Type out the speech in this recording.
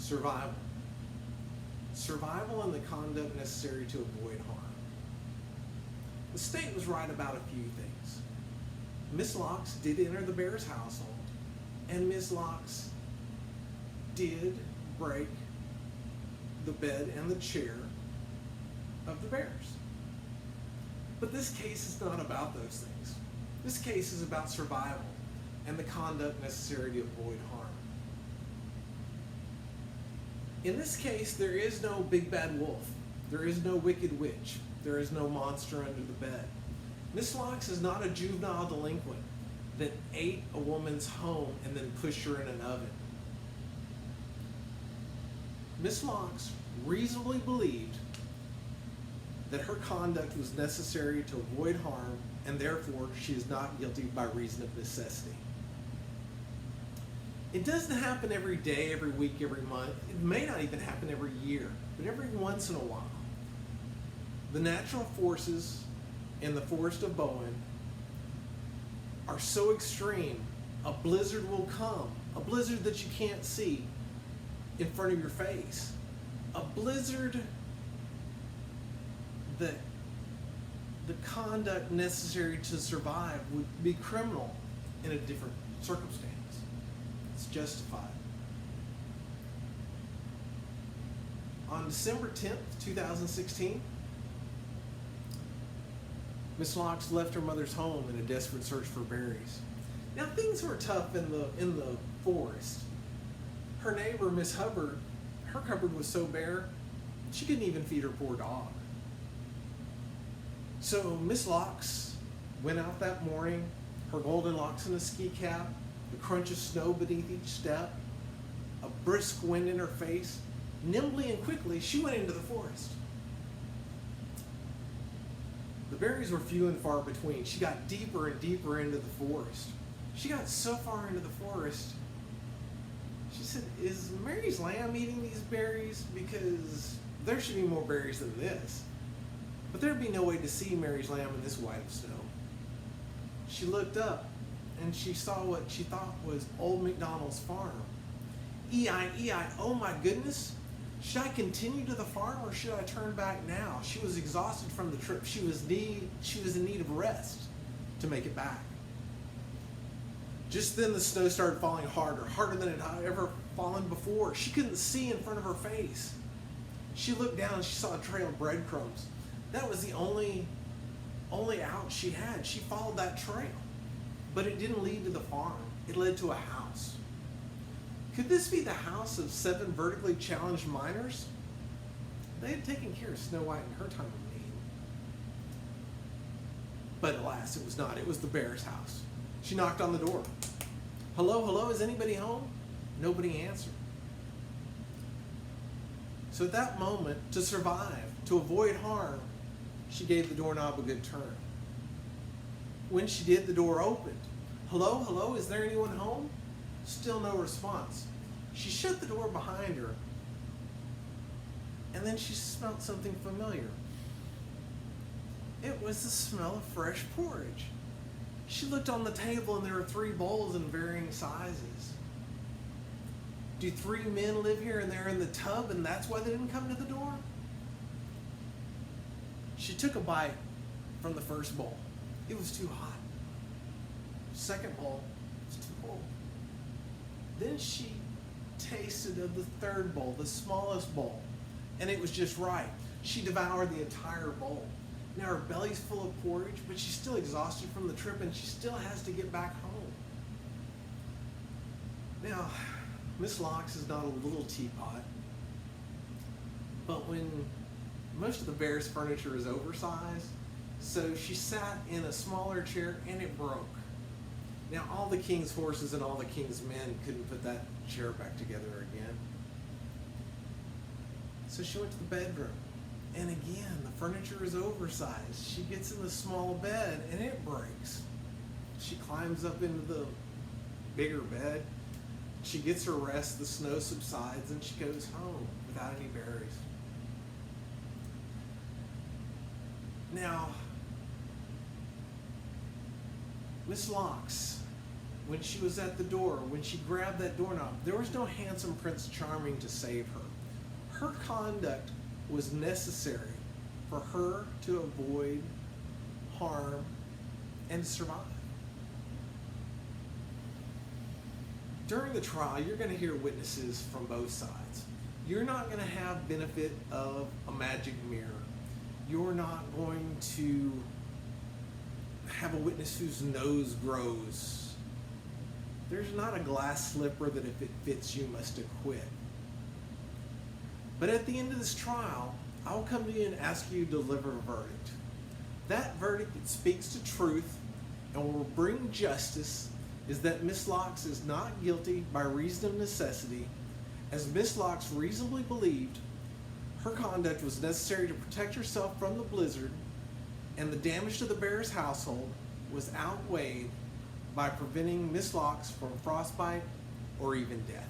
Survival. Survival and the conduct necessary to avoid harm. The state was right about a few things. Miss Locks did enter the Bears' household, and Miss Locks did break the bed and the chair of the Bears. But this case is not about those things. This case is about survival and the conduct necessary to avoid harm. In this case, there is no big bad wolf. There is no wicked witch. There is no monster under the bed. Miss Locks is not a juvenile delinquent that ate a woman's home and then pushed her in an oven. Miss Locks reasonably believed that her conduct was necessary to avoid harm, and therefore she is not guilty by reason of necessity. It doesn't happen every day, every week, every month. It may not even happen every year, but every once in a while. The natural forces in the forest of Bowen are so extreme, a blizzard will come, a blizzard that you can't see in front of your face, a blizzard that the conduct necessary to survive would be criminal in a different circumstance. It's justified. On December 10th, 2016, Miss Locks left her mother's home in a desperate search for berries. Now things were tough in the forest. Her neighbor, Miss Hubbard, her cupboard was so bare, she couldn't even feed her poor dog. So Miss Locks went out that morning, her golden locks in a ski cap, the crunch of snow beneath each step, a brisk wind in her face. Nimbly and quickly, she went into the forest. The berries were few and far between. She got deeper and deeper into the forest. She got so far into the forest, she said, "Is Mary's lamb eating these berries? Because there should be more berries than this." But there'd be no way to see Mary's lamb in this white of snow. She looked up and she saw what she thought was Old MacDonald's farm. E-I, oh my goodness. Should I continue to the farm or should I turn back now? She was exhausted from the trip. She was in need of rest to make it back. Just then the snow started falling harder than it had ever fallen before. She couldn't see in front of her face. She looked down and she saw a trail of breadcrumbs. That was the only out she had. She followed that trail. But it didn't lead to the farm. It led to a house. Could this be the house of 7 vertically challenged miners? They had taken care of Snow White in her time of need. But alas, it was not. It was the bear's house. She knocked on the door. Hello, is anybody home? Nobody answered. So at that moment, to survive, to avoid harm, she gave the doorknob a good turn. When she did, the door opened. Hello, is there anyone home? Still no response. She shut the door behind her, and then she smelled something familiar. It was the smell of fresh porridge. She looked on the table and there were 3 bowls in varying sizes. Do 3 men live here and they're in the tub and that's why they didn't come to the door? She took a bite from the first bowl. It was too hot. Second bowl was too cold. Then she tasted of the third bowl, the smallest bowl, and it was just right. She devoured the entire bowl. Now her belly's full of porridge, but she's still exhausted from the trip and she still has to get back home. Now, Miss Locks is not a little teapot, but when most of the bear's furniture is oversized, so she sat in a smaller chair and it broke. Now all the king's horses and all the king's men couldn't put that chair back together again. So she went to the bedroom. And again, the furniture is oversized. She gets in the small bed and it breaks. She climbs up into the bigger bed. She gets her rest, the snow subsides, and she goes home without any berries. Now, Miss Locks when she was at the door, when she grabbed that doorknob, there was no handsome Prince Charming to save her. Her conduct was necessary for her to avoid harm and survive. During the trial, you're going to hear witnesses from both sides. You're not going to have benefit of a magic mirror. You're not going to have a witness whose nose grows. There's not a glass slipper that if it fits you must acquit. But at the end of this trial, I will come to you and ask you to deliver a verdict. That verdict that speaks to truth and will bring justice is that Miss Locks is not guilty by reason of necessity, as Miss Locks reasonably believed her conduct was necessary to protect herself from the blizzard, and the damage to the bear's household was outweighed by preventing Miss Locks from frostbite or even death.